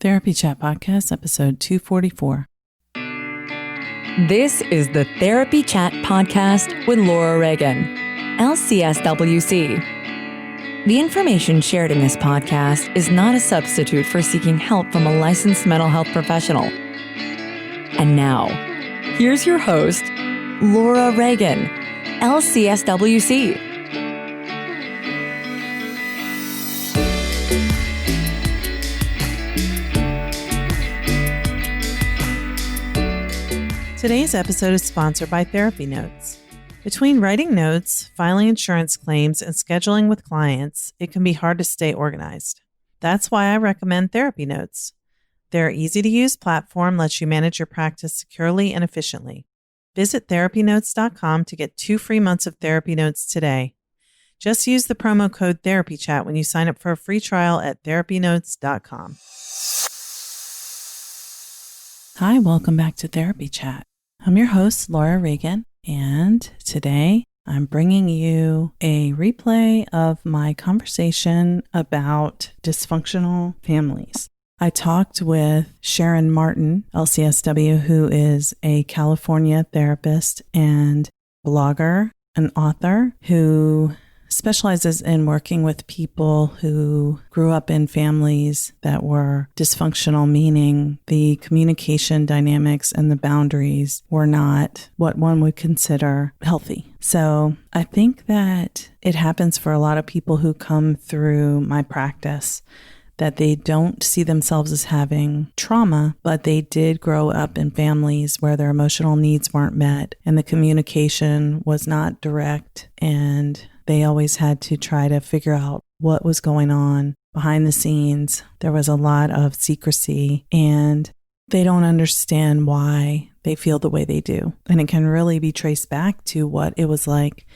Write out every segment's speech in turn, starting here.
Therapy Chat Podcast, episode 244. This is the Therapy Chat Podcast with Laura Reagan, LCSWC. The information shared in this podcast is not a substitute for seeking help from a licensed mental health professional. And now, here's your host, Laura Reagan, LCSWC. Today's episode is sponsored by Therapy Notes. Between writing notes, filing insurance claims, and scheduling with clients, it can be hard to stay organized. That's why I recommend Therapy Notes. Their easy-to-use platform lets you manage your practice securely and efficiently. Visit therapynotes.com to get 2 free months of Therapy Notes today. Just use the promo code TherapyChat when you sign up for a free trial at therapynotes.com. Hi, welcome back to Therapy Chat. I'm your host, Laura Reagan, and today I'm bringing you a replay of my conversation about dysfunctional families. I talked with Sharon Martin, LCSW, who is a California therapist and blogger, an author who specializes in working with people who grew up in families that were dysfunctional, meaning the communication dynamics and the boundaries were not what one would consider healthy. So I think that it happens for a lot of people who come through my practice, that they don't see themselves as having trauma, but they did grow up in families where their emotional needs weren't met and the communication was not direct, and they always had to try to figure out what was going on behind the scenes. There was a lot of secrecy, and they don't understand why they feel the way they do. And it can really be traced back to what it was like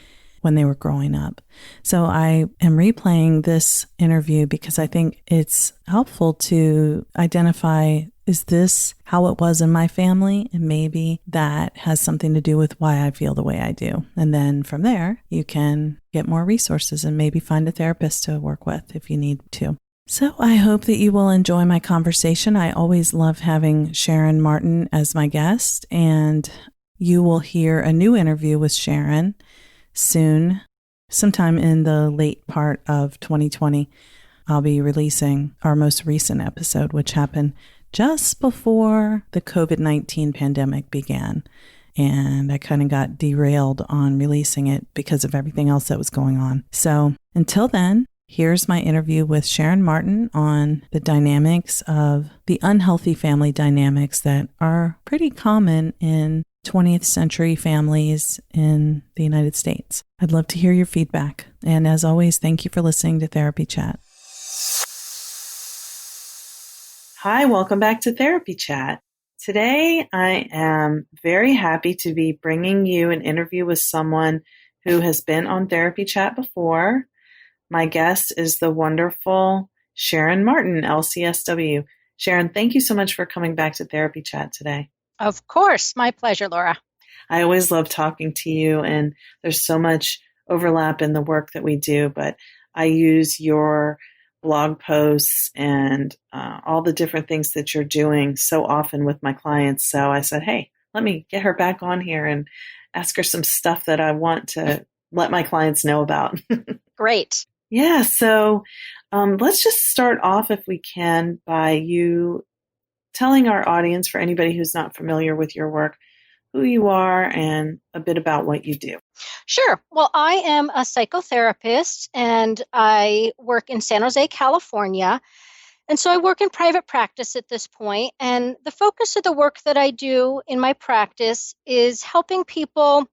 when they were growing up. So I am replaying this interview because I think it's helpful to identify, is this how it was in my family? And maybe that has something to do with why I feel the way I do. And then from there, you can get more resources and maybe find a therapist to work with if you need to. So I hope that you will enjoy my conversation. I always love having Sharon Martin as my guest, and you will hear a new interview with Sharon soon, sometime in the late part of 2020. I'll be releasing our most recent episode, which happened just before the COVID-19 pandemic began. And I kind of got derailed on releasing it because of everything else that was going on. So until then, here's my interview with Sharon Martin on the dynamics of the unhealthy family dynamics that are pretty common in 20th century families in the United States. I'd love to hear your feedback. And as always, thank you for listening to Therapy Chat. Hi, welcome back to Therapy Chat. Today, I am very happy to be bringing you an interview with someone who has been on Therapy Chat before. My guest is the wonderful Sharon Martin, LCSW. Sharon, thank you so much for coming back to Therapy Chat today. Of course. My pleasure, Laura. I always love talking to you, and there's so much overlap in the work that we do, but I use your blog posts and all the different things that you're doing so often with my clients. So I said, hey, let me get her back on here and ask her some stuff that I want to let my clients know about. Great. Yeah. So let's just start off, if we can, by you telling our audience, for anybody who's not familiar with your work, who you are and a bit about what you do. Sure. Well, I am a psychotherapist and I work in San Jose, California. And so I work in private practice at this point. And the focus of the work that I do in my practice is helping people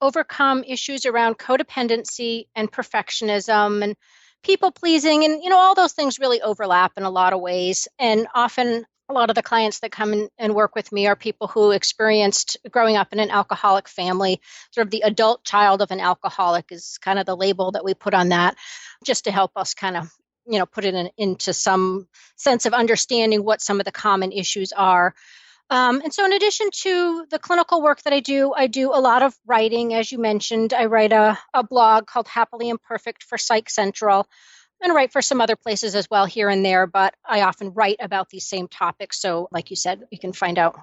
overcome issues around codependency and perfectionism and people pleasing. And, all those things really overlap in a lot of ways. And often a lot of the clients that come in and work with me are people who experienced growing up in an alcoholic family. Sort of the adult child of an alcoholic is kind of the label that we put on that, just to help us kind of, put it into some sense of understanding what some of the common issues are. And so in addition to the clinical work that I do a lot of writing. As you mentioned, I write a blog called Happily Imperfect for Psych Central. and write for some other places as well here and there, but I often write about these same topics. So like you said, you can find out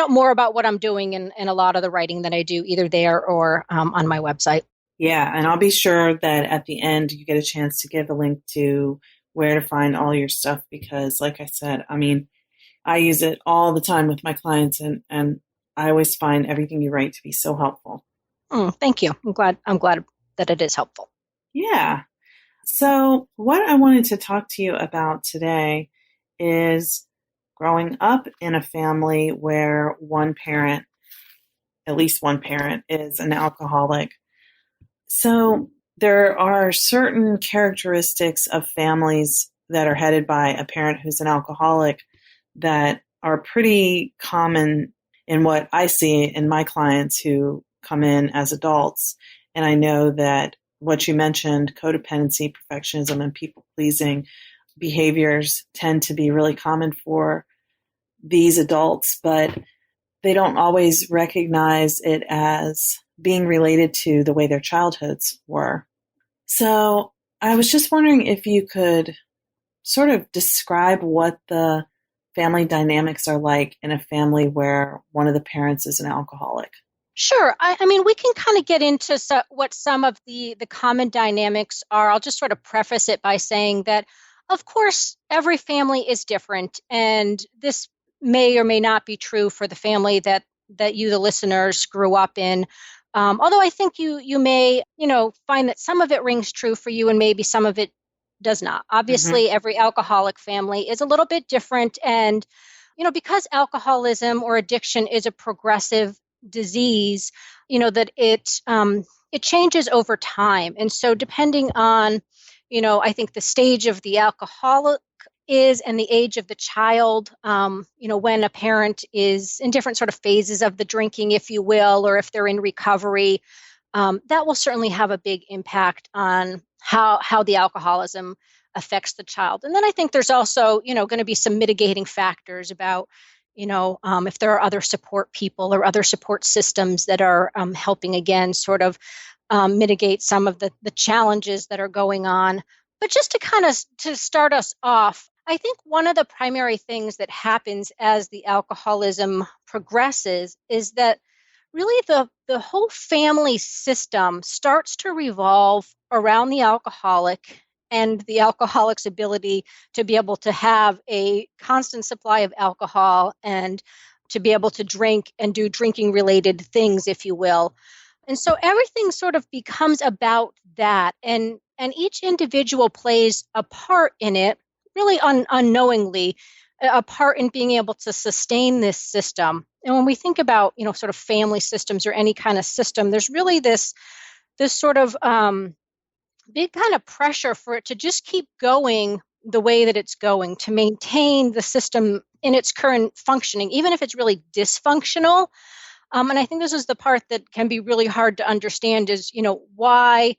more about what I'm doing in a lot of the writing that I do either there or on my website. Yeah, and I'll be sure that at the end you get a chance to give a link to where to find all your stuff because, like I said, I mean, I use it all the time with my clients, and I always find everything you write to be so helpful. Thank you. I'm glad that it is helpful. Yeah. So what I wanted to talk to you about today is growing up in a family where one parent, at least one parent, is an alcoholic. So there are certain characteristics of families that are headed by a parent who's an alcoholic that are pretty common in what I see in my clients who come in as adults. And I know that what you mentioned, codependency, perfectionism, and people-pleasing behaviors tend to be really common for these adults, but they don't always recognize it as being related to the way their childhoods were. So I was just wondering if you could sort of describe what the family dynamics are like in a family where one of the parents is an alcoholic. Sure. I mean, we can kind of get into what some of the common dynamics are. I'll just sort of preface it by saying that, of course, every family is different, and this may or may not be true for the family that you, the listeners, grew up in. Although I think you may, find that some of it rings true for you, and maybe some of it does not. Obviously, every alcoholic family is a little bit different, and because alcoholism or addiction is a progressive disease, that it changes over time. And so depending on, I think the stage of the alcoholic is and the age of the child, when a parent is in different sort of phases of the drinking, if you will, or if they're in recovery, that will certainly have a big impact on how the alcoholism affects the child. And then I think there's also, going to be some mitigating factors about, if there are other support people or other support systems that are helping, again, sort of mitigate some of the challenges that are going on. But just to start us off, I think one of the primary things that happens as the alcoholism progresses is that really the whole family system starts to revolve around the alcoholic and the alcoholic's ability to be able to have a constant supply of alcohol and to be able to drink and do drinking related things, if you will. And so everything sort of becomes about that. And each individual plays a part in it, really unknowingly, a part in being able to sustain this system. And when we think about, sort of family systems or any kind of system, there's really this sort of big kind of pressure for it to just keep going the way that it's going, to maintain the system in its current functioning, even if it's really dysfunctional. And I think this is the part that can be really hard to understand is, why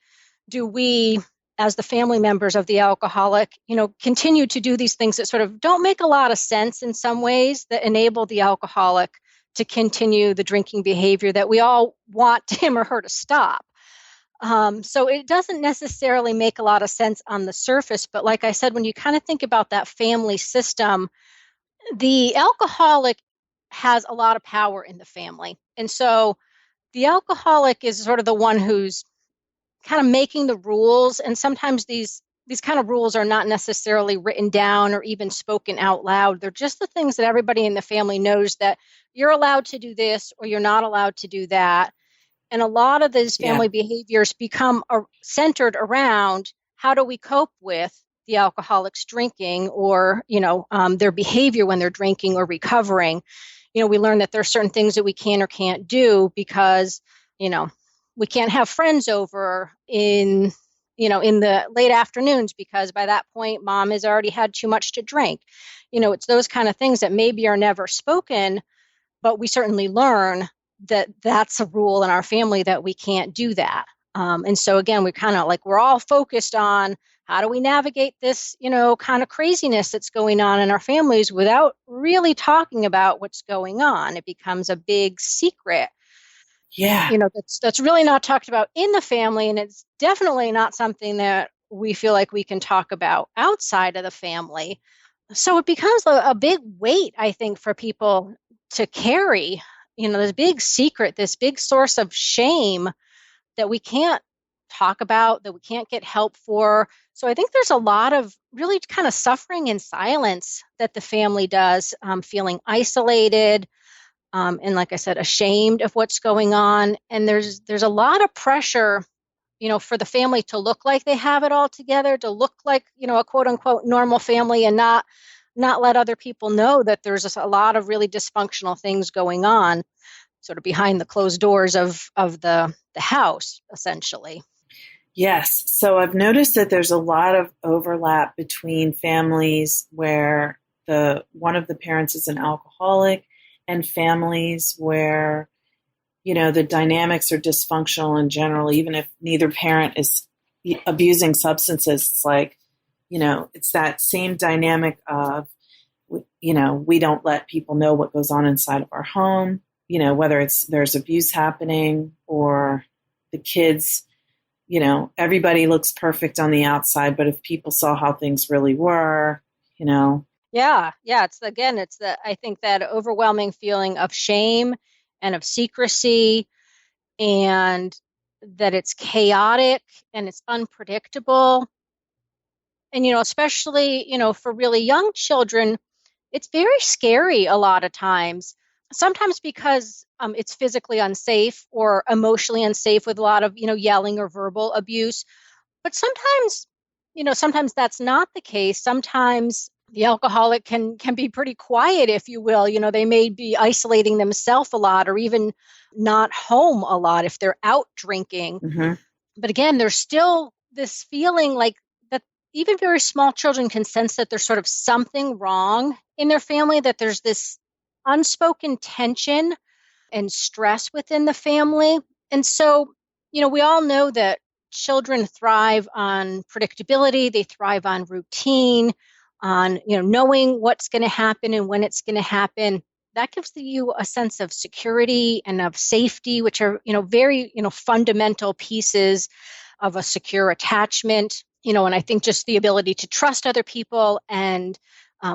do we, as the family members of the alcoholic, continue to do these things that sort of don't make a lot of sense in some ways that enable the alcoholic to continue the drinking behavior that we all want him or her to stop. So it doesn't necessarily make a lot of sense on the surface. But like I said, when you kind of think about that family system, the alcoholic has a lot of power in the family. And so the alcoholic is sort of the one who's kind of making the rules. And sometimes these kind of rules are not necessarily written down or even spoken out loud. They're just the things that everybody in the family knows that you're allowed to do this or you're not allowed to do that. And a lot of these family behaviors become centered around how do we cope with the alcoholic's drinking or, their behavior when they're drinking or recovering. We learn that there are certain things that we can or can't do because, we can't have friends over in the late afternoons because by that point, mom has already had too much to drink. It's those kind of things that maybe are never spoken, but we certainly learn that that's a rule in our family that we can't do that. And so again, we're all focused on how do we navigate this, kind of craziness that's going on in our families without really talking about what's going on. It becomes a big secret. Yeah. That's really not talked about in the family. And it's definitely not something that we feel like we can talk about outside of the family. So it becomes a big weight, I think, for people to carry, this big secret, this big source of shame that we can't talk about, that we can't get help for. So I think there's a lot of really kind of suffering in silence that the family does, feeling isolated, and like I said, ashamed of what's going on. And there's a lot of pressure, for the family to look like they have it all together, to look like, a quote unquote normal family, and not let other people know that there's a lot of really dysfunctional things going on, sort of behind the closed doors of the house, essentially. Yes. So I've noticed that there's a lot of overlap between families where one of the parents is an alcoholic and families where, the dynamics are dysfunctional in general, even if neither parent is abusing substances. It's like, it's that same dynamic of, we don't let people know what goes on inside of our home, whether there's abuse happening or the kids, everybody looks perfect on the outside, but if people saw how things really were, Yeah. I think that overwhelming feeling of shame and of secrecy, and that it's chaotic and it's unpredictable. And, especially, for really young children, it's very scary a lot of times. Sometimes because it's physically unsafe or emotionally unsafe with a lot of, yelling or verbal abuse. But sometimes that's not the case. Sometimes the alcoholic can be pretty quiet, if you will. They may be isolating themselves a lot, or even not home a lot if they're out drinking. Mm-hmm. But again, there's still this feeling like that even very small children can sense that there's sort of something wrong in their family, that there's this unspoken tension and stress within the family. And so, we all know that children thrive on predictability, they thrive on routine, on, knowing what's going to happen and when it's going to happen. That gives you a sense of security and of safety, which are, very, fundamental pieces of a secure attachment. And I think just the ability to trust other people and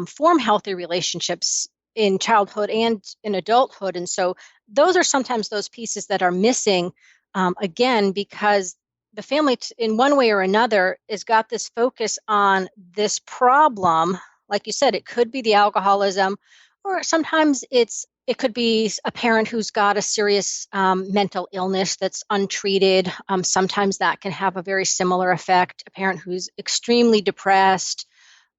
form healthy relationships in childhood and in adulthood. And so those are sometimes those pieces that are missing, again, because the family, in one way or another, has got this focus on this problem. Like you said, it could be the alcoholism, or sometimes it could be a parent who's got a serious mental illness that's untreated. Sometimes that can have a very similar effect. A parent who's extremely depressed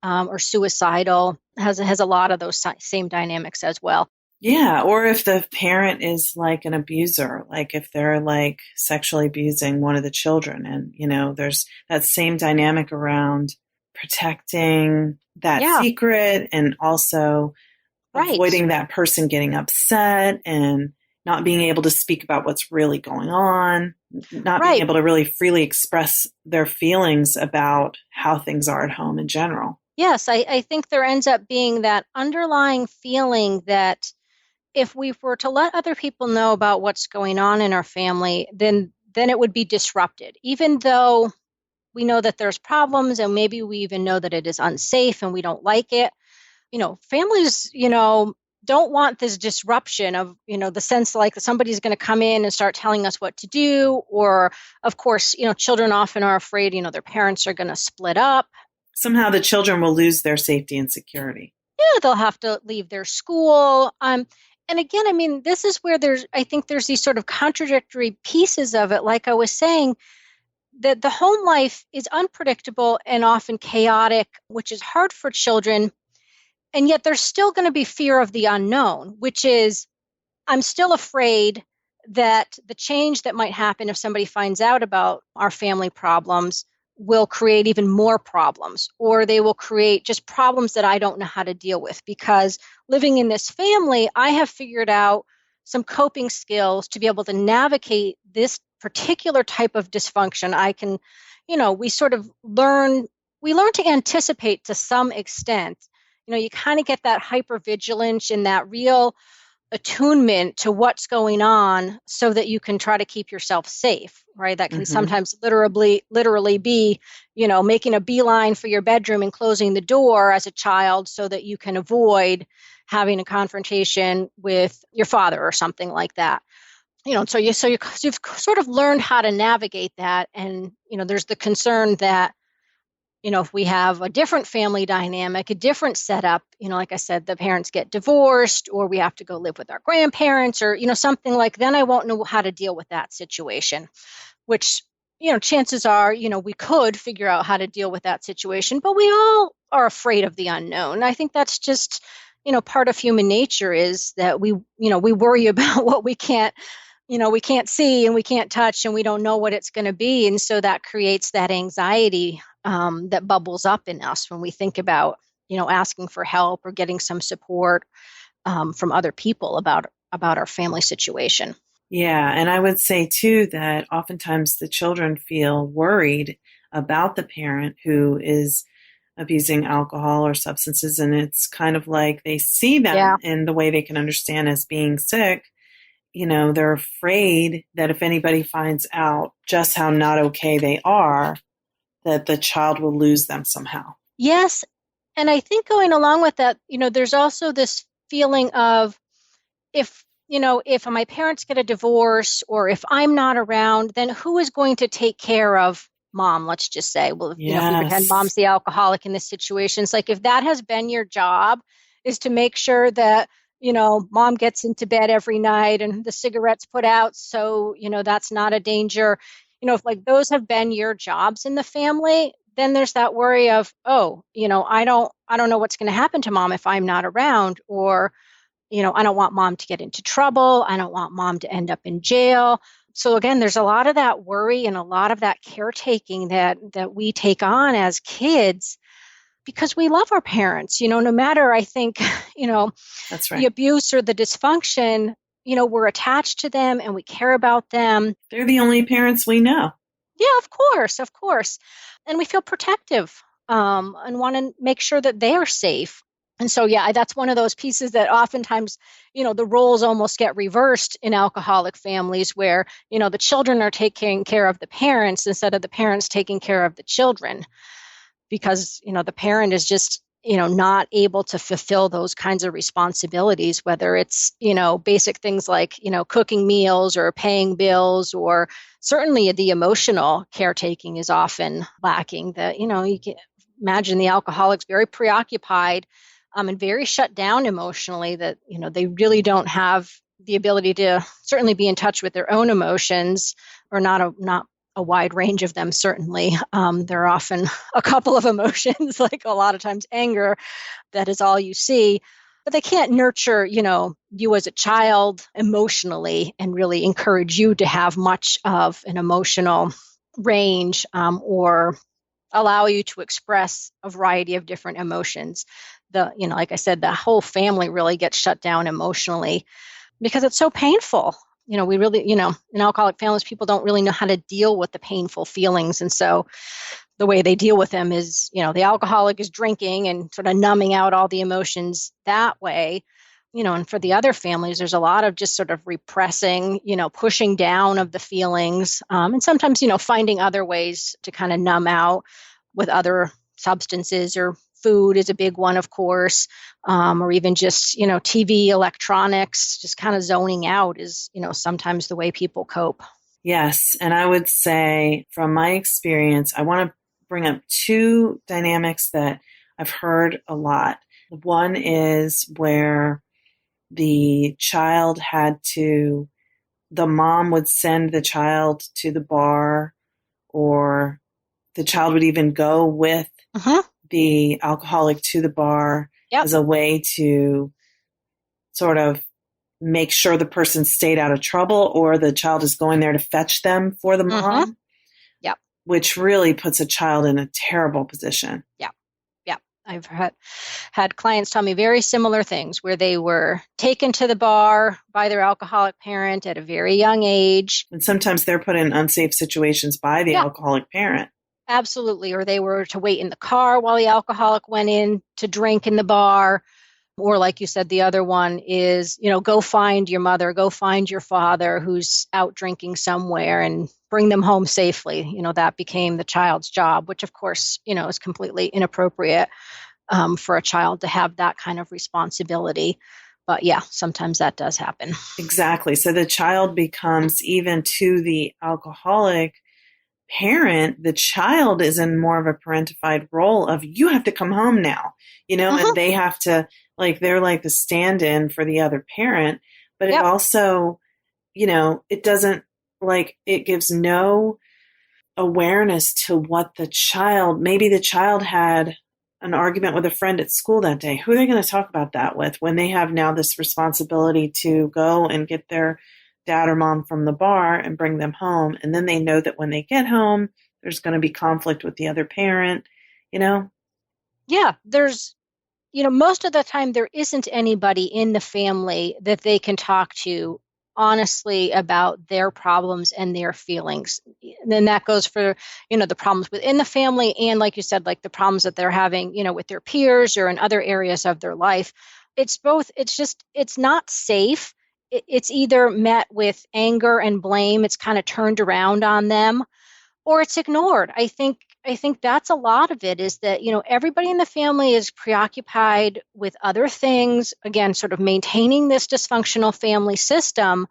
or suicidal has a lot of those same dynamics as well. Yeah, or if the parent is like an abuser, like if they're like sexually abusing one of the children, and there's that same dynamic around protecting that secret, and also avoiding that person getting upset and not being able to speak about what's really going on, not being able to really freely express their feelings about how things are at home in general. Yes, I think there ends up being that underlying feeling that if we were to let other people know about what's going on in our family, then it would be disrupted, even though we know that there's problems, and maybe we even know that it is unsafe and we don't like it. Families, don't want this disruption of, the sense like somebody's going to come in and start telling us what to do. Or, of course, children often are afraid, their parents are going to split up. Somehow the children will lose their safety and security. Yeah, they'll have to leave their school. And again, I mean, this is where I think there's these sort of contradictory pieces of it. Like I was saying, that the home life is unpredictable and often chaotic, which is hard for children. And yet there's still going to be fear of the unknown, which is, I'm still afraid that the change that might happen if somebody finds out about our family problems will create even more problems, or they will create just problems that I don't know how to deal with. Because living in this family, I have figured out some coping skills to be able to navigate this particular type of dysfunction. I can, we learn to anticipate to some extent. You kind of get that hypervigilance and that real attunement to what's going on so that you can try to keep yourself safe, right? That can sometimes literally be, making a beeline for your bedroom and closing the door as a child so that you can avoid having a confrontation with your father or something like that. You've sort of learned how to navigate that. And, there's the concern that, if we have a different family dynamic, a different setup, like I said, the parents get divorced or we have to go live with our grandparents or, something like, then I won't know how to deal with that situation, which, chances are, we could figure out how to deal with that situation, but we all are afraid of the unknown. I think that's just, part of human nature is that we worry about what we can't see and we can't touch and we don't know what it's going to be. And so that creates that anxiety that bubbles up in us when we think about, asking for help or getting some support from other people about our family situation. Yeah. And I would say too that oftentimes the children feel worried about the parent who is abusing alcohol or substances. And it's kind of like they see them in the way they can understand as being sick. They're afraid that if anybody finds out just how not okay they are, that the child will lose them somehow. Yes. And I think going along with that, there's also this feeling of if my parents get a divorce or if I'm not around, then who is going to take care of mom? Let's just say, well, if we pretend mom's the alcoholic in this situation, it's like if that has been your job is to make sure that mom gets into bed every night and the cigarettes put out. So, that's not a danger. If like those have been your jobs in the family, then there's that worry of, I don't know what's going to happen to mom if I'm not around, or, I don't want mom to get into trouble. I don't want mom to end up in jail. So again, there's a lot of that worry and a lot of that caretaking that we take on as kids because we love our parents, no matter, I think, That's right. The abuse or the dysfunction, we're attached to them and we care about them. They're the only parents we know. Yeah, of course. And we feel protective and want to make sure that they are safe. And so, that's one of those pieces that oftentimes, the roles almost get reversed in alcoholic families where, the children are taking care of the parents instead of the parents taking care of the children. Because, the parent is just, not able to fulfill those kinds of responsibilities, whether it's, basic things like, cooking meals or paying bills, or certainly the emotional caretaking is often lacking. That, you can imagine the alcoholic's very preoccupied and very shut down emotionally, that, they really don't have the ability to certainly be in touch with their own emotions, or not a wide range of them, certainly. There are often a couple of emotions, like a lot of times anger, that is all you see. But they can't nurture, you as a child emotionally and really encourage you to have much of an emotional range or allow you to express a variety of different emotions. Like I said, the whole family really gets shut down emotionally because it's so painful. We really, in alcoholic families, people don't really know how to deal with the painful feelings. And so the way they deal with them is, the alcoholic is drinking and sort of numbing out all the emotions that way. And for the other families, there's a lot of just sort of repressing, pushing down of the feelings. And sometimes, finding other ways to kind of numb out with other substances, or food is a big one, of course, or even just, TV, electronics, just kind of zoning out is, sometimes the way people cope. Yes. And I would say from my experience, I want to bring up two dynamics that I've heard a lot. One is where the mom would send the child to the bar, or the child would even go with the alcoholic to the bar as a way to sort of make sure the person stayed out of trouble, or the child is going there to fetch them for the mom, which really puts a child in a terrible position. Yeah. I've had clients tell me very similar things, where they were taken to the bar by their alcoholic parent at a very young age. And sometimes they're put in unsafe situations by the alcoholic parent. Absolutely. Or they were to wait in the car while the alcoholic went in to drink in the bar. Or like you said, the other one is, go find your mother, go find your father who's out drinking somewhere and bring them home safely. That became the child's job, which of course, is completely inappropriate for a child to have that kind of responsibility. But yeah, sometimes that does happen. Exactly. So the child becomes, even to the alcoholic parent, the child is in more of a parentified role of, you have to come home now, and they have to, like, they're like the stand-in for the other parent. But it also, it doesn't, like, it gives no awareness to what maybe the child had an argument with a friend at school that day. Who are they going to talk about that with when they have now this responsibility to go and get their dad or mom from the bar and bring them home? And then they know that when they get home, there's going to be conflict with the other parent, Yeah, there's, most of the time there isn't anybody in the family that they can talk to honestly about their problems and their feelings. And then that goes for, the problems within the family. And like you said, like the problems that they're having, with their peers or in other areas of their life. It's both. It's not safe. It's either met with anger and blame. It's kind of turned around on them, or it's ignored. I think that's a lot of it, is that, everybody in the family is preoccupied with other things, again, sort of maintaining this dysfunctional family system,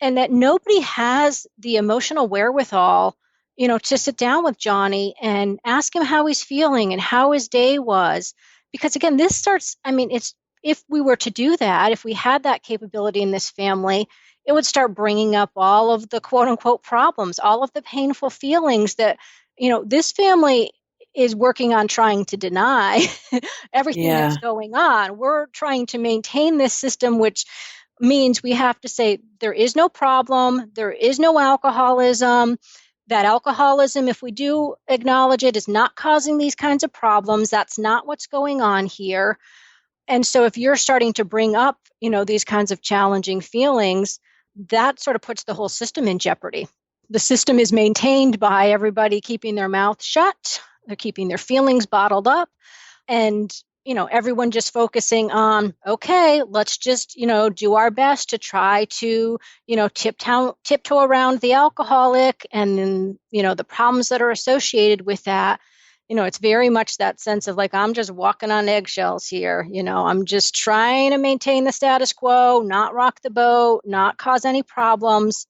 and that nobody has the emotional wherewithal, to sit down with Johnny and ask him how he's feeling and how his day was. Because again, this starts, if we were to do that, if we had that capability in this family, it would start bringing up all of the quote unquote problems, all of the painful feelings that, this family is working on trying to deny everything that's going on. We're trying to maintain this system, which means we have to say there is no problem, there is no alcoholism. That alcoholism, if we do acknowledge it, is not causing these kinds of problems. That's not what's going on here. And so if you're starting to bring up, these kinds of challenging feelings, that sort of puts the whole system in jeopardy. The system is maintained by everybody keeping their mouth shut. They're keeping their feelings bottled up. And, everyone just focusing on, okay, let's just, do our best to try to, tiptoe around the alcoholic and then, the problems that are associated with that. It's very much that sense of like, I'm just walking on eggshells here. I'm just trying to maintain the status quo, not rock the boat, not cause any problems,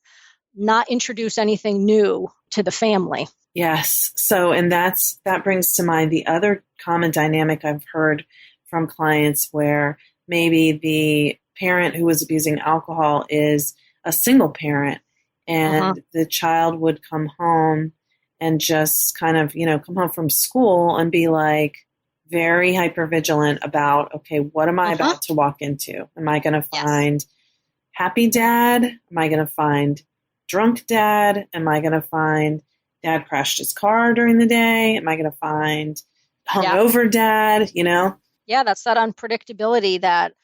not introduce anything new to the family. Yes. So, and that brings to mind the other common dynamic I've heard from clients, where maybe the parent who was abusing alcohol is a single parent, and the child would come home and just kind of, come home from school and be like very hypervigilant about, okay, what am I about to walk into? Am I going to find happy dad? Am I going to find drunk dad? Am I going to find dad crashed his car during the day? Am I going to find hungover dad? Yeah, that's that unpredictability, that,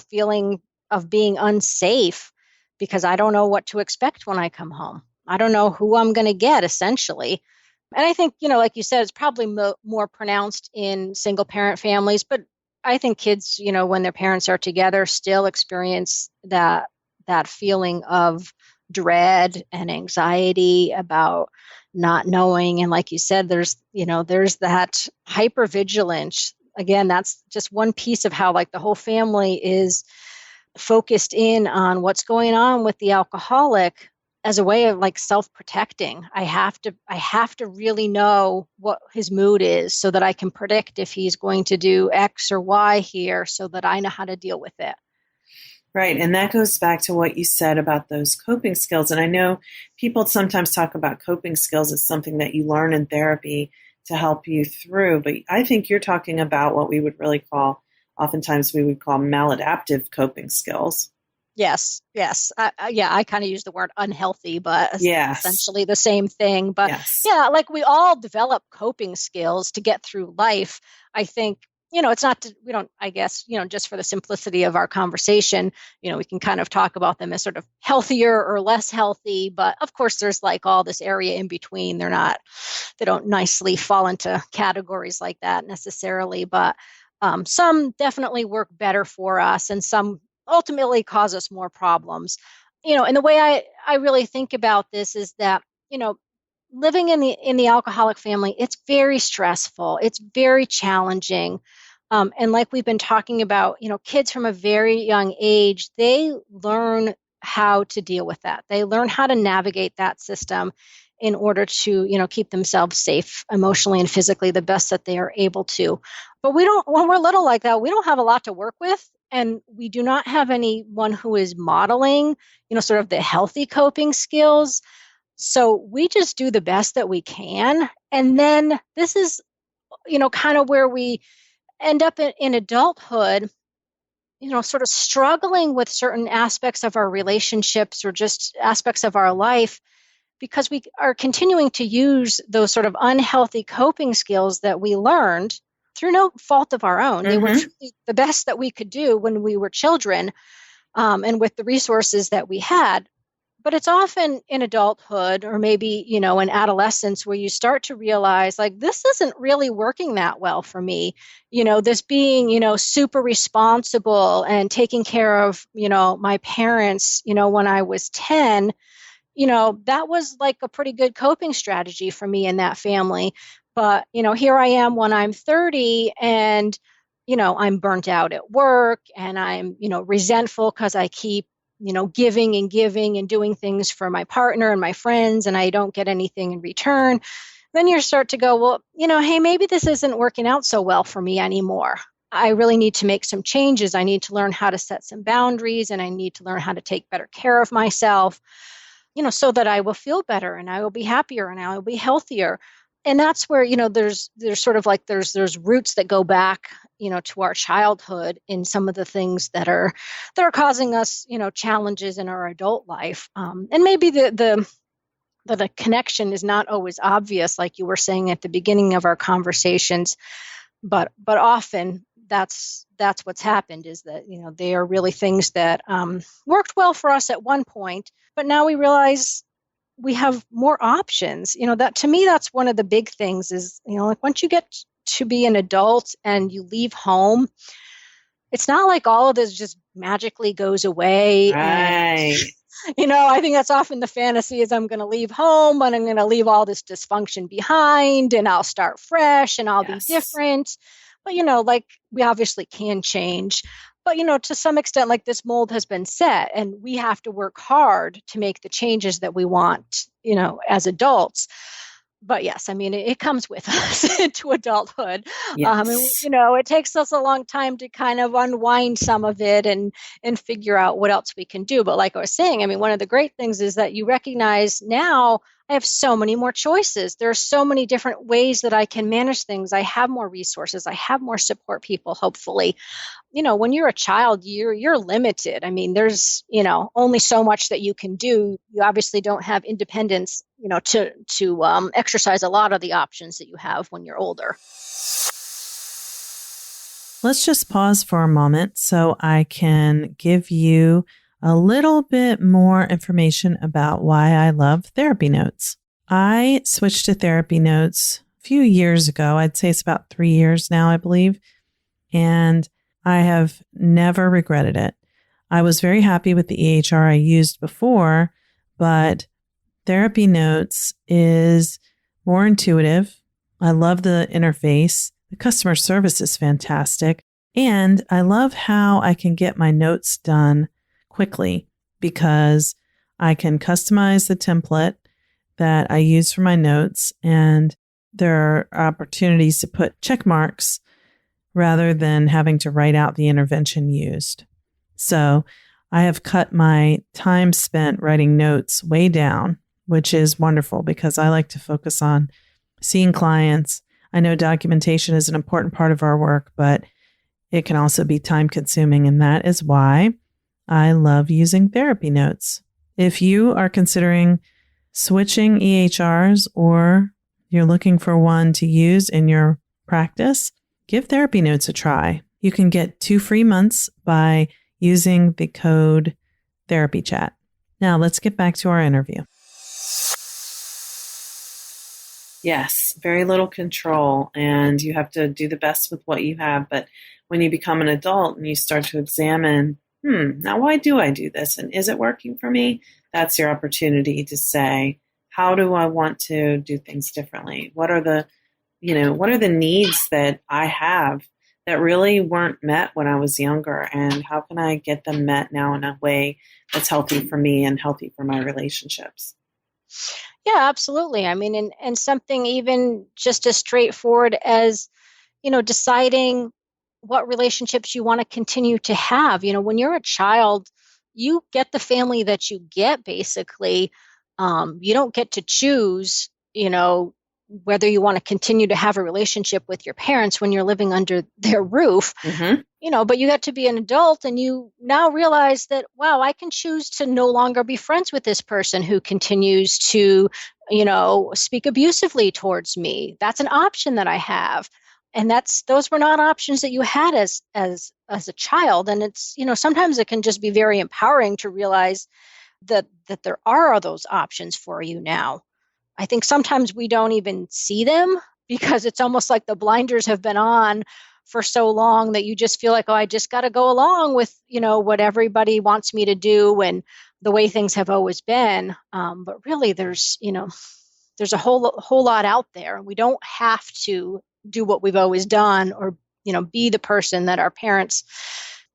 feeling of being unsafe, because I don't know what to expect when I come home. I don't know who I'm going to get, essentially. And I think, like you said, it's probably more pronounced in single parent families, but I think kids, when their parents are together, still experience that feeling of dread and anxiety about not knowing. And like you said, there's that hypervigilance. Again, that's just one piece of how like the whole family is focused in on what's going on with the alcoholic as a way of like self-protecting. I have to really know what his mood is so that I can predict if he's going to do X or Y here, so that I know how to deal with it. Right. And that goes back to what you said about those coping skills. And I know people sometimes talk about coping skills as something that you learn in therapy to help you through. But I think you're talking about what we would really call, oftentimes we would call maladaptive coping skills. Yes. I kind of use the word unhealthy, but essentially the same thing. But like we all develop coping skills to get through life. I think, it's not, we don't, I guess, just for the simplicity of our conversation, we can kind of talk about them as sort of healthier or less healthy. But of course, there's like all this area in between. They don't nicely fall into categories like that necessarily. But Some definitely work better for us, and some ultimately cause us more problems. And the way I really think about this is that, living in the alcoholic family, it's very stressful. It's very challenging. And like we've been talking about, kids from a very young age, they learn how to deal with that. They learn how to navigate that system in order to, keep themselves safe emotionally and physically the best that they are able to. But when we're little like that, we don't have a lot to work with. And we do not have anyone who is modeling, sort of the healthy coping skills. So we just do the best that we can. And then this is, kind of where we end up in adulthood, sort of struggling with certain aspects of our relationships or just aspects of our life, because we are continuing to use those sort of unhealthy coping skills that we learned through no fault of our own. They were truly the best that we could do when we were children, and with the resources that we had. But it's often in adulthood, or maybe, in adolescence, where you start to realize, like, this isn't really working that well for me. This being, super responsible and taking care of, my parents, when I was 10, that was like a pretty good coping strategy for me in that family. But, here I am when I'm 30, and, I'm burnt out at work, and I'm, resentful because I keep, giving and doing things for my partner and my friends, and I don't get anything in return. Then you start to go, well, hey, maybe this isn't working out so well for me anymore. I really need to make some changes. I need to learn how to set some boundaries, and I need to learn how to take better care of myself, so that I will feel better, and I will be happier, and I will be healthier. And that's where, there's sort of like there's roots that go back, to our childhood in some of the things that are causing us, challenges in our adult life. And maybe the connection is not always obvious, like you were saying at the beginning of our conversations, but often that's what's happened, is that, they are really things that worked well for us at one point, but now we realize we have more options. That, to me, that's one of the big things is, like, once you get to be an adult and you leave home, it's not like all of this just magically goes away. Right. And, I think that's often the fantasy, is I'm going to leave home and I'm going to leave all this dysfunction behind, and I'll start fresh and I'll be different. But, like, we obviously can change. But, to some extent, like, this mold has been set, and we have to work hard to make the changes that we want, as adults. But yes, I mean, it comes with us into adulthood. Yes. And, it takes us a long time to kind of unwind some of it and figure out what else we can do. But like I was saying, I mean, one of the great things is that you recognize now I have so many more choices. There are so many different ways that I can manage things. I have more resources. I have more support people, hopefully. When you're a child, you're limited. I mean, there's, only so much that you can do. You obviously don't have independence, to exercise a lot of the options that you have when you're older. Let's just pause for a moment so I can give you a little bit more information about why I love therapy notes. I switched to therapy notes a few years ago. I'd say it's about 3 years now, I believe. And I have never regretted it. I was very happy with the EHR I used before, but therapy notes is more intuitive. I love the interface. The customer service is fantastic. And I love how I can get my notes done quickly, because I can customize the template that I use for my notes, and there are opportunities to put check marks rather than having to write out the intervention used. So I have cut my time spent writing notes way down, which is wonderful because I like to focus on seeing clients. I know documentation is an important part of our work, but it can also be time consuming, and that is why I love using therapy notes. If you are considering switching EHRs, or you're looking for one to use in your practice, give therapy notes a try. You can get 2 free months by using the code TherapyChat. Now let's get back to our interview. Yes, very little control, and you have to do the best with what you have. But when you become an adult and you start to examine, now why do I do this? And is it working for me? That's your opportunity to say, how do I want to do things differently? What are the needs that I have that really weren't met when I was younger? And how can I get them met now in a way that's healthy for me and healthy for my relationships? Yeah, absolutely. I mean, and something even just as straightforward as, deciding what relationships you want to continue to have. When you're a child, you get the family that you get, basically. You don't get to choose, whether you want to continue to have a relationship with your parents when you're living under their roof. Mm-hmm. But you got to be an adult and you now realize that, wow, I can choose to no longer be friends with this person who continues to, speak abusively towards me. That's an option that I have. And those were not options that you had as a child. And it's, sometimes it can just be very empowering to realize that there are those options for you now. I think sometimes we don't even see them because it's almost like the blinders have been on for so long that you just feel like, oh, I just got to go along with, what everybody wants me to do and the way things have always been. But really, there's a whole lot out there. We don't have to do what we've always done or, be the person that our parents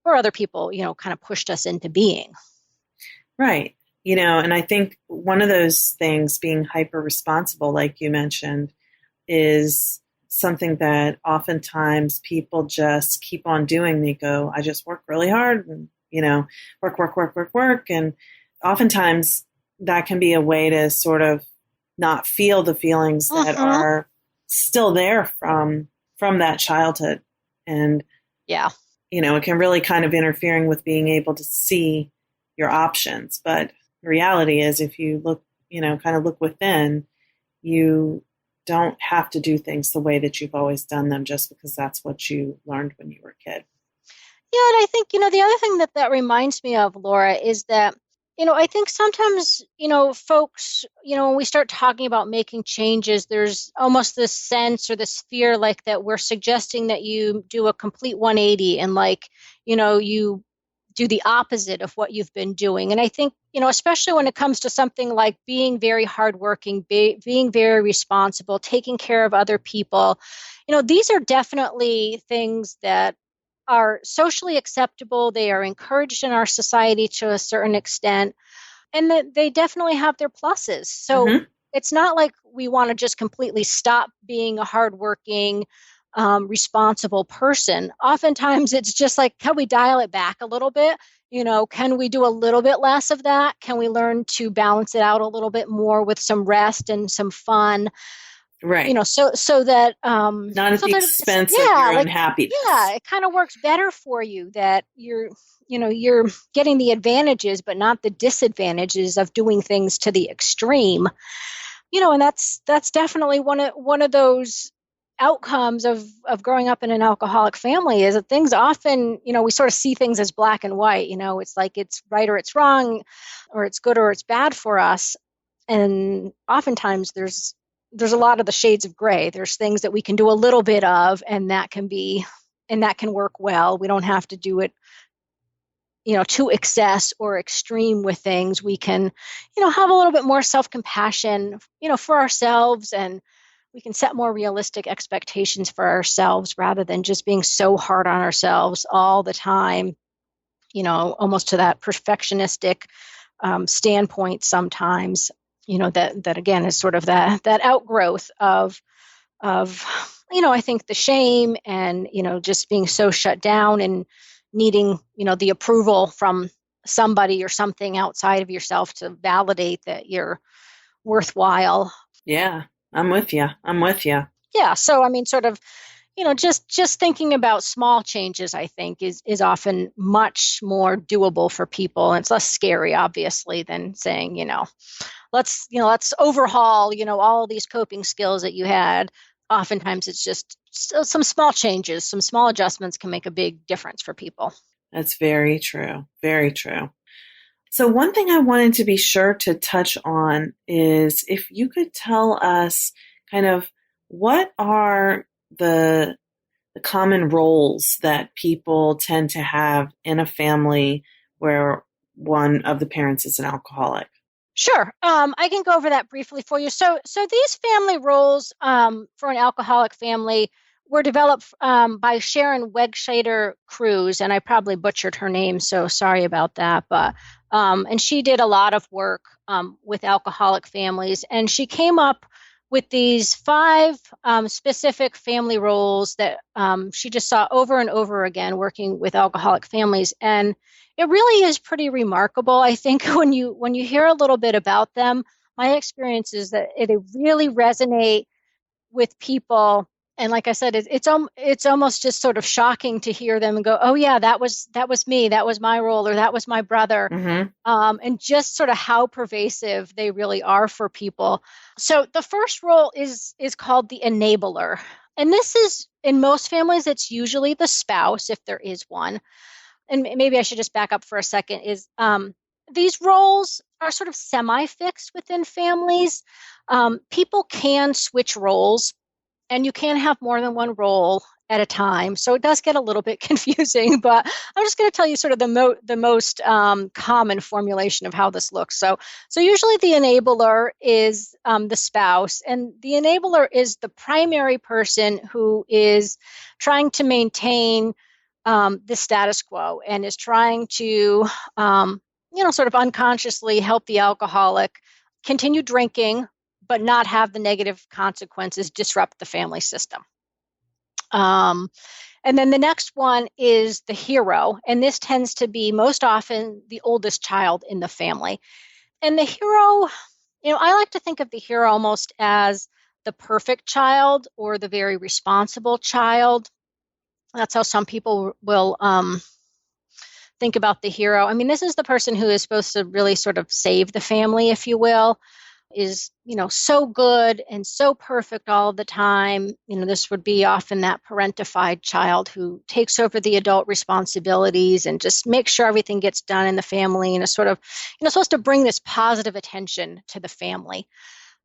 or other people, kind of pushed us into being. Right. And I think one of those things, being hyper responsible, like you mentioned, is something that oftentimes people just keep on doing. They go, I just work really hard and, work. And oftentimes that can be a way to sort of not feel the feelings that are still there from that childhood. And, yeah, it can really kind of interfering with being able to see your options. But the reality is, if you look, kind of look within, you don't have to do things the way that you've always done them just because that's what you learned when you were a kid. Yeah, and I think, the other thing that reminds me of, Laura, is that, I think sometimes, folks, when we start talking about making changes, there's almost this sense or this fear like that we're suggesting that you do a complete 180 and like, you do the opposite of what you've been doing. And I think, especially when it comes to something like being very hardworking, being very responsible, taking care of other people, these are definitely things that are socially acceptable. They are encouraged in our society to a certain extent, and that they definitely have their pluses. So it's not like we want to just completely stop being a hardworking, responsible person. Oftentimes it's just like, can we dial it back a little bit? Can we do a little bit less of that? Can we learn to balance it out a little bit more with some rest and some fun? Right. So that not at the expense of your own happiness. Yeah, it kind of works better for you that you're getting the advantages, but not the disadvantages of doing things to the extreme. And that's definitely one of those outcomes of growing up in an alcoholic family, is that things often, we sort of see things as black and white. It's like it's right or it's wrong, or it's good or it's bad for us. And oftentimes there's a lot of the shades of gray. There's things that we can do a little bit of, and that can work well. We don't have to do it, to excess or extreme with things. We can, have a little bit more self-compassion, for ourselves, and we can set more realistic expectations for ourselves rather than just being so hard on ourselves all the time, almost to that perfectionistic standpoint sometimes, that again is sort of that outgrowth of, I think the shame and, just being so shut down and needing, the approval from somebody or something outside of yourself to validate that you're worthwhile. Yeah, I'm with you. Yeah. So, I mean, sort of, just thinking about small changes, I think is often much more doable for people. And it's less scary, obviously, than saying, let's overhaul, all these coping skills that you had. Oftentimes it's just some small changes, some small adjustments can make a big difference for people. That's very true. Very true. So one thing I wanted to be sure to touch on is if you could tell us kind of what are the common roles that people tend to have in a family where one of the parents is an alcoholic? Sure. I can go over that briefly for you. So these family roles for an alcoholic family were developed by Sharon Cruz, and I probably butchered her name, so sorry about that. But and she did a lot of work with alcoholic families, and she came up with these 5 specific family roles that she just saw over and over again working with alcoholic families, and it really is pretty remarkable. I think when you hear a little bit about them, my experience is that it really resonate with people. And like I said, it's almost just sort of shocking to hear them and go, oh yeah, that was me, that was my role, or that was my brother. Mm-hmm. And just sort of how pervasive they really are for people. So the first role is called the enabler. And this is, in most families, it's usually the spouse, if there is one. And maybe I should just back up for a second, is these roles are sort of semi-fixed within families. People can switch roles, and you can have more than one role at a time. So it does get a little bit confusing, but I'm just going to tell you sort of the most common formulation of how this looks. So usually the enabler is the spouse, and the enabler is the primary person who is trying to maintain the status quo and is trying to, sort of unconsciously help the alcoholic continue drinking, but not have the negative consequences disrupt the family system. And then the next one is the hero. And this tends to be most often the oldest child in the family. And the hero, I like to think of the hero almost as the perfect child or the very responsible child. That's how some people will think about the hero. I mean, this is the person who is supposed to really sort of save the family, if you will, is, so good and so perfect all the time. This would be often that parentified child who takes over the adult responsibilities and just makes sure everything gets done in the family and is sort of, supposed to bring this positive attention to the family.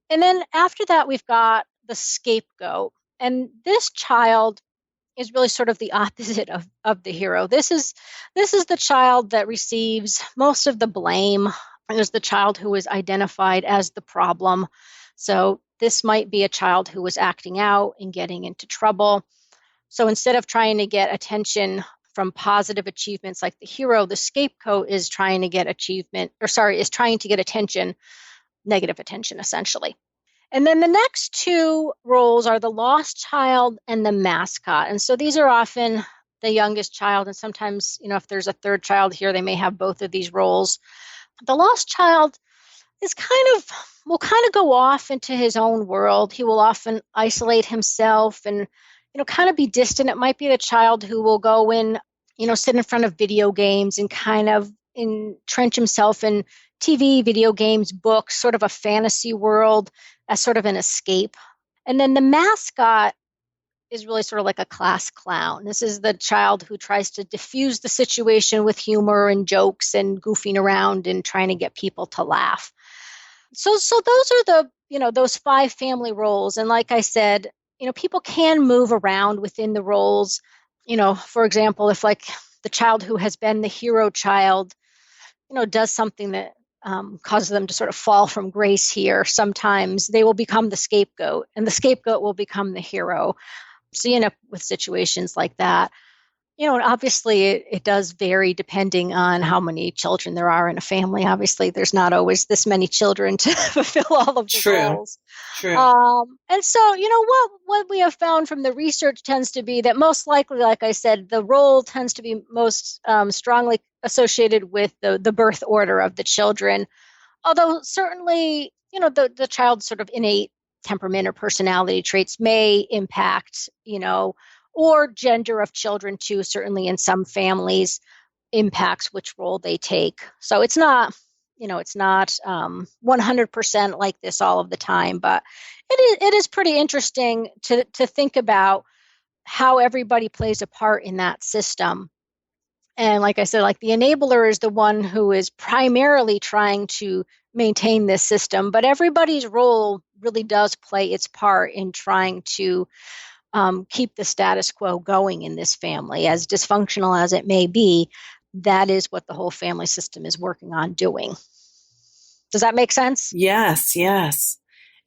And then after that, we've got the scapegoat. And this child is really sort of the opposite of the hero. This is the child that receives most of the blame. It is the child who is identified as the problem. So this might be a child who was acting out and getting into trouble. So instead of trying to get attention from positive achievements like the hero, the scapegoat is trying to get attention, negative attention, essentially. And then the next 2 roles are the lost child and the mascot. And so these are often the youngest child. And sometimes, if there's a third child here, they may have both of these roles. The lost child will kind of go off into his own world. He will often isolate himself and, kind of be distant. It might be the child who will go in, sit in front of video games and kind of entrench himself in TV, video games, books, sort of a fantasy world as sort of an escape. And then the mascot is really sort of like a class clown. This is the child who tries to diffuse the situation with humor and jokes and goofing around and trying to get people to laugh. So those are those 5 family roles. And like I said, people can move around within the roles. For example, if like the child who has been the hero child, does something that causes them to sort of fall from grace here, sometimes they will become the scapegoat, and the scapegoat will become the hero. So you end up with situations like that. And obviously it does vary depending on how many children there are in a family. Obviously, there's not always this many children to fulfill all of the roles. True. And so, what we have found from the research tends to be that most likely, like I said, the role tends to be most strongly associated with the birth order of the children. Although certainly, the child's sort of innate temperament or personality traits may impact, or gender of children too, certainly in some families impacts which role they take. So it's not 100% like this all of the time, but it is pretty interesting to think about how everybody plays a part in that system. And like I said, like the enabler is the one who is primarily trying to maintain this system, but everybody's role really does play its part in trying to keep the status quo going in this family. As dysfunctional as it may be, that is what the whole family system is working on doing. Does that make sense? Yes, yes.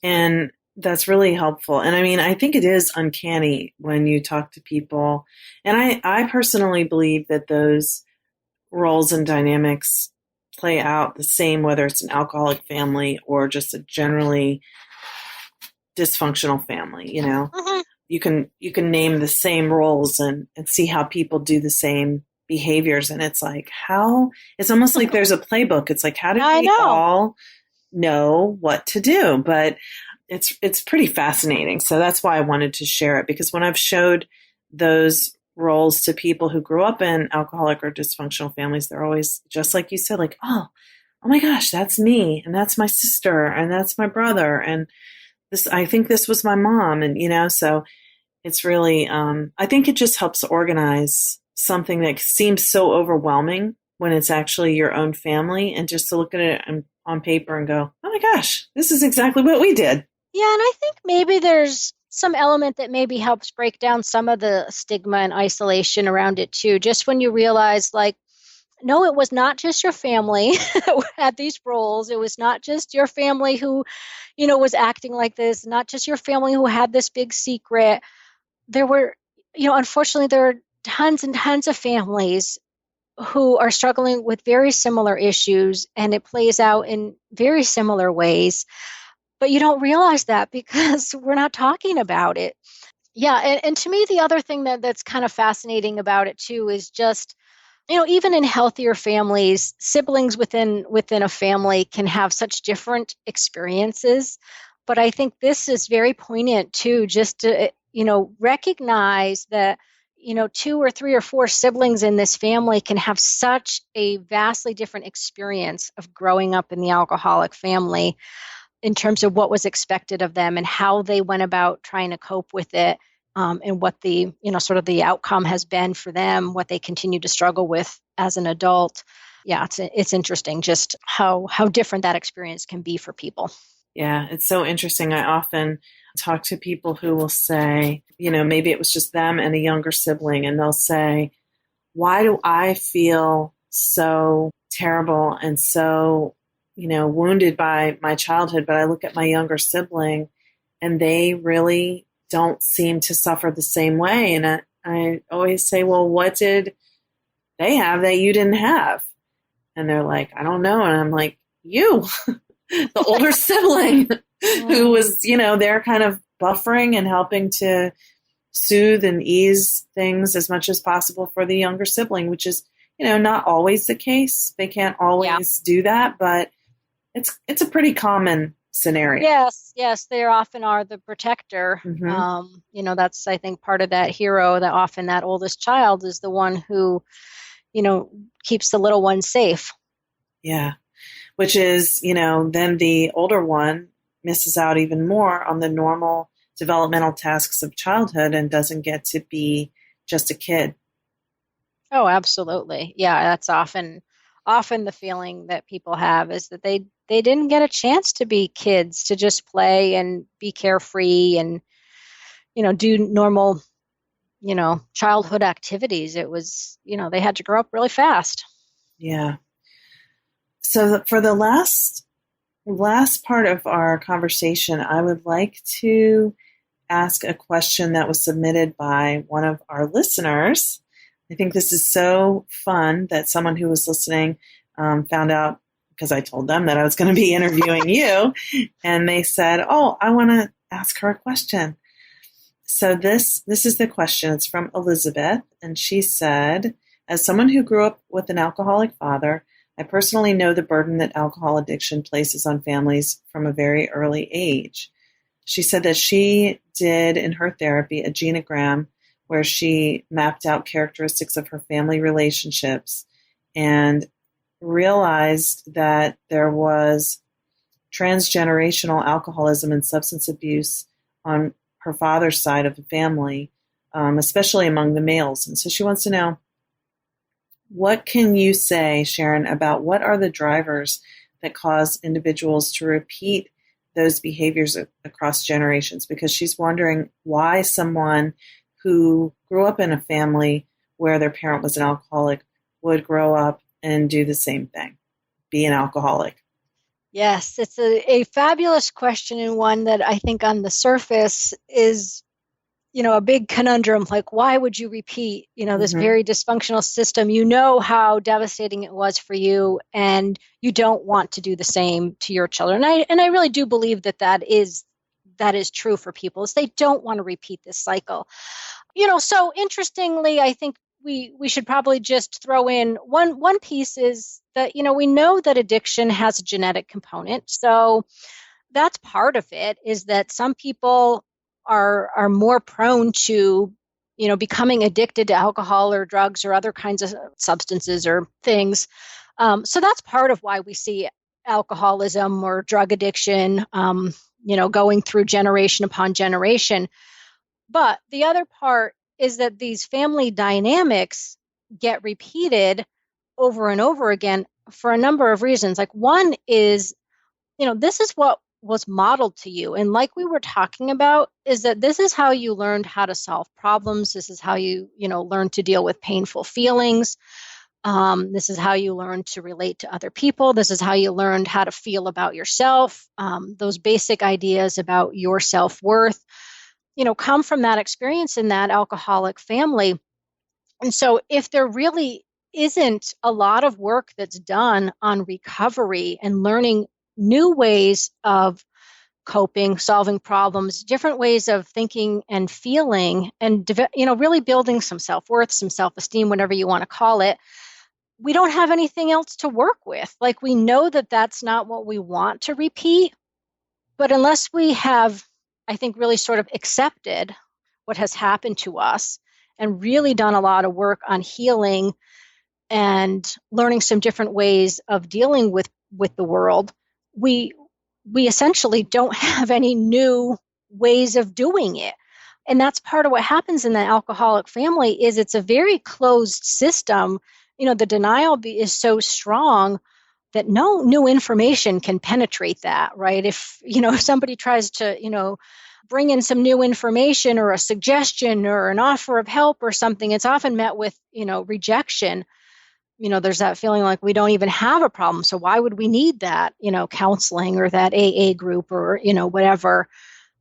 And that's really helpful. And I mean, I think it is uncanny when you talk to people. And I personally believe that those roles and dynamics play out the same, whether it's an alcoholic family or just a generally dysfunctional family. Mm-hmm. You can name the same roles and see how people do the same behaviors. And it's like, it's almost like there's a playbook. It's like, how do we all know what to do? But it's pretty fascinating. So that's why I wanted to share it, because when I've showed those roles to people who grew up in alcoholic or dysfunctional families, they're always, just like you said, like, oh my gosh, that's me, and that's my sister, and that's my brother, and this, I think this was my mom. And, so it's really, I think it just helps organize something that seems so overwhelming when it's actually your own family, and just to look at it on paper and go, oh my gosh, this is exactly what we did. Yeah, and I think maybe there's some element that maybe helps break down some of the stigma and isolation around it too. Just when you realize, like, no, it was not just your family that had these roles. It was not just your family who, was acting like this, not just your family who had this big secret. There were, unfortunately, there are tons and tons of families who are struggling with very similar issues, and it plays out in very similar ways. But you don't realize that because we're not talking about it. Yeah, and to me, the other thing that's kind of fascinating about it too is just, even in healthier families, siblings within a family can have such different experiences. But I think this is very poignant too, just to, recognize that, 2 or 3 or 4 siblings in this family can have such a vastly different experience of growing up in the alcoholic family, in terms of what was expected of them and how they went about trying to cope with it, and what the, sort of the outcome has been for them, what they continue to struggle with as an adult. Yeah, it's interesting just how different that experience can be for people. Yeah, it's so interesting. I often talk to people who will say, maybe it was just them and a younger sibling, and they'll say, why do I feel so terrible and so wounded by my childhood, but I look at my younger sibling and they really don't seem to suffer the same way. And I always say, well, what did they have that you didn't have? And they're like, I don't know. And I'm like, you, the older sibling who was, they're kind of buffering and helping to soothe and ease things as much as possible for the younger sibling, which is, not always the case. They can't always do that, but it's a pretty common scenario. Yes, they often are the protector. Mm-hmm. That's, I think, part of that hero, that often that oldest child is the one who, keeps the little one safe. Yeah, which is, then the older one misses out even more on the normal developmental tasks of childhood and doesn't get to be just a kid. Oh, absolutely. Yeah, that's often the feeling that people have, is that they didn't get a chance to be kids, to just play and be carefree and, do normal, childhood activities. It was, they had to grow up really fast. Yeah. So for the last part of our conversation, I would like to ask a question that was submitted by one of our listeners. I think this is so fun that someone who was listening found out, because I told them that I was going to be interviewing you, and they said, oh, I want to ask her a question. So this is the question. It's from Elizabeth, and she said, as someone who grew up with an alcoholic father, I personally know the burden that alcohol addiction places on families from a very early age. She said that she did in her therapy a genogram where she mapped out characteristics of her family relationships and realized that there was transgenerational alcoholism and substance abuse on her father's side of the family, especially among the males. And so she wants to know, what can you say, Sharon, about what are the drivers that cause individuals to repeat those behaviors across generations, because she's wondering why someone who grew up in a family where their parent was an alcoholic would grow up and do the same thing, be an alcoholic. Yes, it's a fabulous question, and one that I think on the surface is, a big conundrum. Like, why would you repeat, this very dysfunctional system? You know how devastating it was for you, and you don't want to do the same to your children. And I really do believe that is true for people, is they don't want to repeat this cycle. So interestingly, I think we should probably just throw in one piece is that, we know that addiction has a genetic component. So that's part of it, is that some people are more prone to, becoming addicted to alcohol or drugs or other kinds of substances or things. So that's part of why we see alcoholism or drug addiction, going through generation upon generation. But the other part is that these family dynamics get repeated over and over again for a number of reasons. Like, one is, this is what was modeled to you. And like we were talking about, is that this is how you learned how to solve problems. This is how you, learned to deal with painful feelings. This is how you learned to relate to other people. This is how you learned how to feel about yourself. Those basic ideas about your self-worth, come from that experience in that alcoholic family. And so if there really isn't a lot of work that's done on recovery and learning new ways of coping, solving problems, different ways of thinking and feeling, and really building some self-worth, some self-esteem, whatever you want to call it, we don't have anything else to work with. Like, we know that that's not what we want to repeat, but unless we have, I think, really sort of accepted what has happened to us and really done a lot of work on healing and learning some different ways of dealing with the world, we essentially don't have any new ways of doing it. And that's part of what happens in the alcoholic family, is it's a very closed system. The denial is so strong that no new information can penetrate that, right? If somebody tries to, bring in some new information or a suggestion or an offer of help or something, it's often met with, rejection. There's that feeling like we don't even have a problem. So why would we need that, counseling or that AA group or, whatever,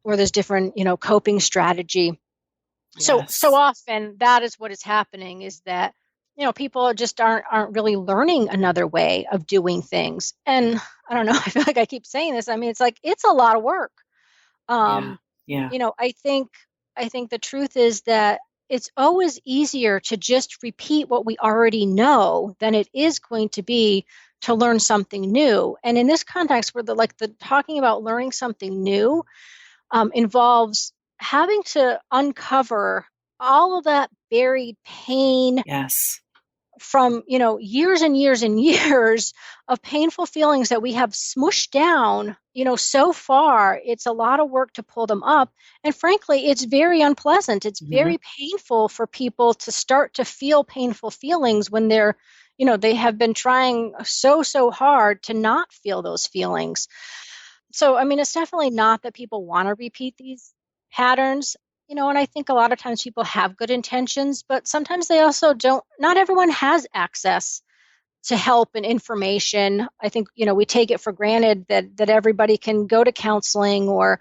or there's different, coping strategy. Yes. So often that is what is happening, is that, people just aren't really learning another way of doing things. And I don't know, I feel like I keep saying this. I mean, it's like, it's a lot of work. Yeah. I think the truth is that it's always easier to just repeat what we already know than it is going to be to learn something new. And in this context, where the talking about learning something new involves having to uncover all of that buried pain. Yes. From, years and years and years of painful feelings that we have smushed down, so far. It's a lot of work to pull them up. And frankly, it's very unpleasant. It's very painful for people to start to feel painful feelings when they're, they have been trying so hard to not feel those feelings. So, I mean, it's definitely not that people want to repeat these patterns. And I think a lot of times people have good intentions, but sometimes they also don't. Not everyone has access to help and information. I think, we take it for granted that everybody can go to counseling or,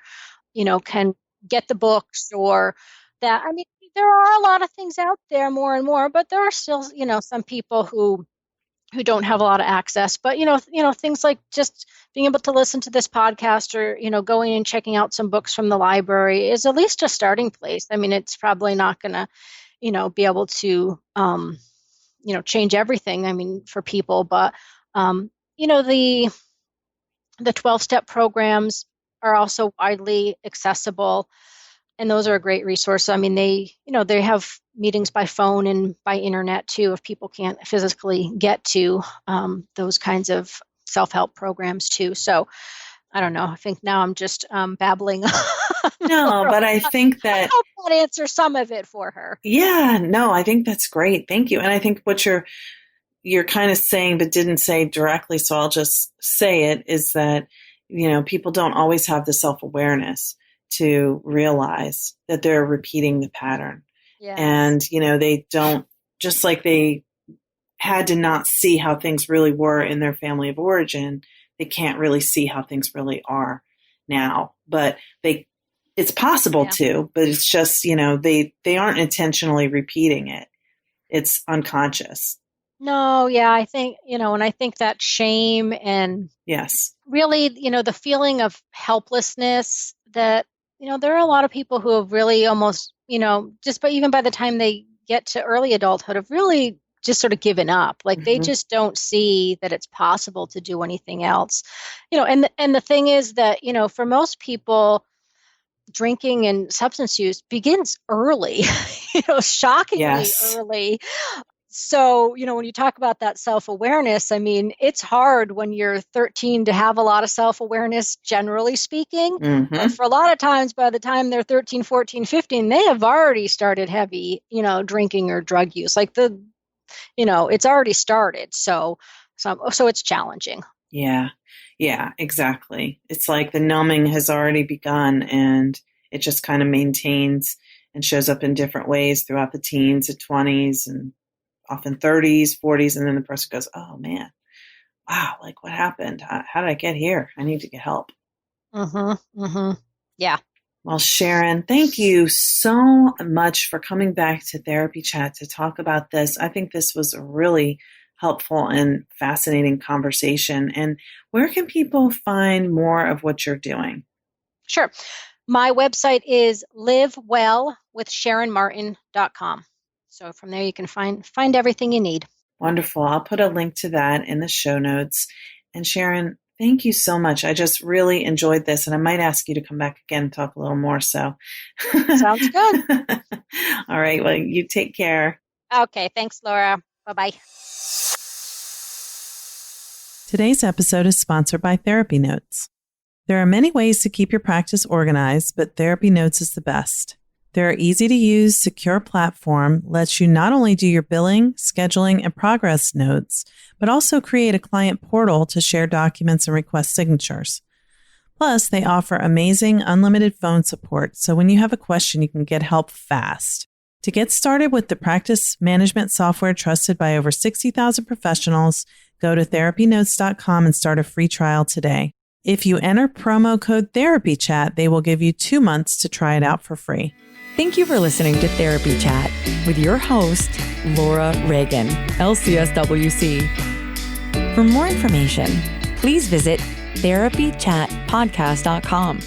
can get the books or that. I mean, there are a lot of things out there, more and more, but there are still, some people who don't have a lot of access. But, things like just being able to listen to this podcast or, going and checking out some books from the library is at least a starting place. I mean, it's probably not going to, be able to, change everything, I mean, for people. But, the 12-step programs are also widely accessible. And those are a great resource. I mean, they have meetings by phone and by internet too, if people can't physically get to those kinds of self-help programs too. So I don't know. I think now I'm just babbling. No, but I think that I hope that answers some of it for her. Yeah, no, I think that's great. Thank you. And I think what you're kind of saying, but didn't say directly, so I'll just say it, is that people don't always have the self-awareness to realize that they're repeating the pattern. Yes. And, they don't, just like they had to not see how things really were in their family of origin, they can't really see how things really are now. But it's possible to, but it's just, they aren't intentionally repeating it. It's unconscious. No, yeah, I think, and I think that shame and yes, really, the feeling of helplessness that, there are a lot of people who have really almost, even by the time they get to early adulthood, have really just sort of given up. Like they just don't see that it's possible to do anything else. And the thing is that, for most people, drinking and substance use begins early, shockingly early. So, when you talk about that self-awareness, I mean, it's hard when you're 13 to have a lot of self-awareness, generally speaking. But for a lot of times, by the time they're 13, 14, 15, they have already started heavy, drinking or drug use. Like it's already started. So it's challenging. Yeah, exactly. It's like the numbing has already begun and it just kind of maintains and shows up in different ways throughout the teens and 20s and often 30s, 40s. And then the person goes, oh man, wow, like what happened? How did I get here? I need to get help. Yeah. Well, Sharon, thank you so much for coming back to Therapy Chat to talk about this. I think this was a really helpful and fascinating conversation. And where can people find more of what you're doing? Sure. My website is livewellwithsharonmartin.com. So from there you can find everything you need. Wonderful. I'll put a link to that in the show notes. And Sharon, thank you so much. I just really enjoyed this, and I might ask you to come back again and talk a little more. So sounds good. All right. Well, you take care. Okay. Thanks, Laura. Bye-bye. Today's episode is sponsored by Therapy Notes. There are many ways to keep your practice organized, but Therapy Notes is the best. Their easy-to-use, secure platform lets you not only do your billing, scheduling, and progress notes, but also create a client portal to share documents and request signatures. Plus, they offer amazing unlimited phone support, so when you have a question, you can get help fast. To get started with the practice management software trusted by over 60,000 professionals, go to therapynotes.com and start a free trial today. If you enter promo code TherapyChat, they will give you 2 months to try it out for free. Thank you for listening to Therapy Chat with your host, Laura Reagan, LCSWC. For more information, please visit therapychatpodcast.com.